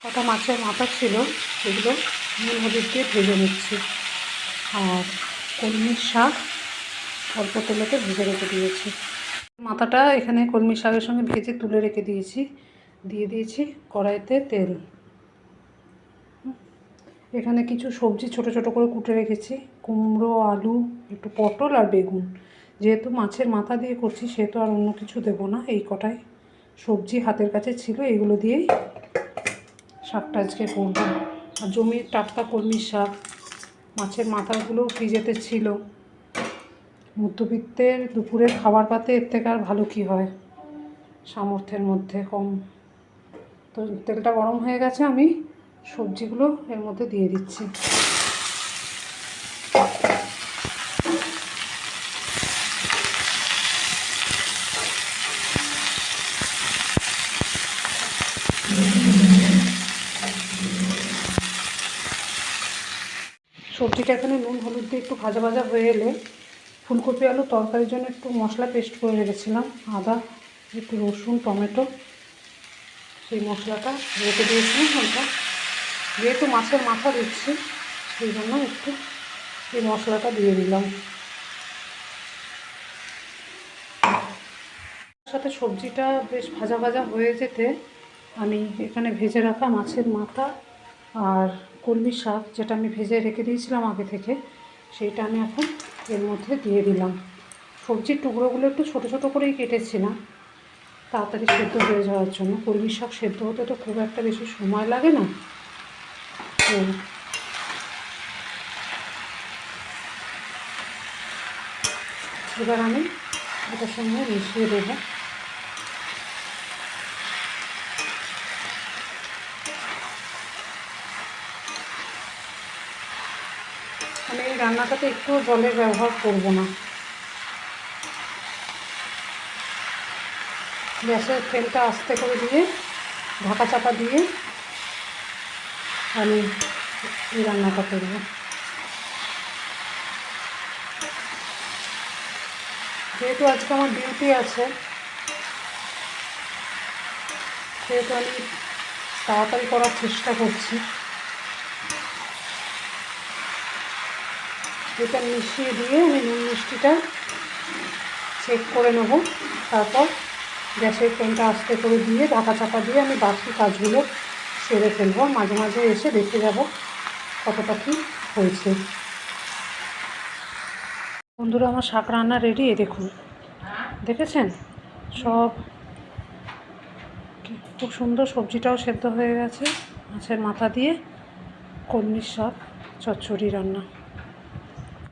কটা মাছের মাথা ছিল সেগুলো নুন হলুদ দিয়ে ভেজে নিচ্ছি। আর কলমির শাক অল্প তেলেতে ভেজে রেখে দিয়েছি। মাথাটা এখানে কলমি শাকের সঙ্গে ভেজে তুলে রেখে দিয়েছি। দিয়ে দিয়েছি কড়াইতে তেল। এখানে কিছু সবজি ছোট ছোট করে কুটে রেখেছি, কুমড়ো, আলু, একটু পটল আর বেগুন। যেহেতু মাছের মাথা দিয়ে করছি সেহেতু আর অন্য কিছু দেবো না। এই কটাই সবজি হাতের কাছে ছিল, এগুলো দিয়েই শাকটা আজকে করব। আর জমির টাটকা কলমির শাক, মাছের মাথাগুলো ফ্রিজেতে ছিল। মধ্যবিত্তের দুপুরের খাবার পাতে এর থেকে আর ভালো কী হয়, সামর্থ্যের মধ্যে কম। তো তেলটা গরম হয়ে গেছে, আমি সবজিগুলো এর মধ্যে দিয়ে দিচ্ছি। সবজিটা এখানে নুন হলুদ দিয়ে একটু ভাজা ভাজা হয়ে এলে ফুলকপি আলু তরকারির জন্য একটু মশলা পেস্ট করে রেখেছিলাম, আদা, একটু রসুন, টমেটো, সেই মশলাটা রেখে দিয়েছিলাম হালকা। যেহেতু মাছের মাথা দিচ্ছি সেই জন্য একটু এই মশলাটা দিয়ে দিলাম। সাথে সবজিটা বেশ ভাজা ভাজা হয়ে যেতে আমি এখানে ভেজে রাখা মাছের মাথা আর কলমি শাক, যেটা আমি ভেজে রেখে দিয়েছিলাম আগে থেকে, সেইটা আমি এখন এর মধ্যে দিয়ে দিলাম। সবজির টুকরোগুলো একটু ছোটো ছোটো করেই কেটেছিলাম তাড়াতাড়ি সেদ্ধ হয়ে যাওয়ার জন্য। কলমি শাক সেদ্ধ হতে তো খুব একটা বেশি সময় লাগে না। তো এবার আমি এটার সঙ্গে মিশিয়ে দেবো। আমি এই রান্নাটাতে একটু জলের ব্যবহার করব না। গ্যাসের ফ্লেমটা আস্তে করে দিয়ে ঢাকা চাপা দিয়ে আমি এই রান্নাটা করব। যেহেতু আজকে আমার ডিউটি আছে সেহেতু আমি তাড়াতাড়ি করার চেষ্টা করছি। এটা মিশিয়ে দিয়ে আমি নুন মিষ্টিটা চেক করে নেব। তারপর গ্যাসের ফ্লেমটা আস্তে করে দিয়ে ঢাকা চাপা দিয়ে আমি বাকি কাজগুলো সেরে ফেলবো। মাঝে মাঝে এসে দেখে যাব কতটা কী হয়েছে। বন্ধুরা, আমার শাক রান্না রেডি। দেখুন, দেখেছেন সব খুব সুন্দর। সবজিটাও সেদ্ধ হয়ে গেছে। মাছের মাথা দিয়ে কলমির শাক চচ্চড়ি রান্না।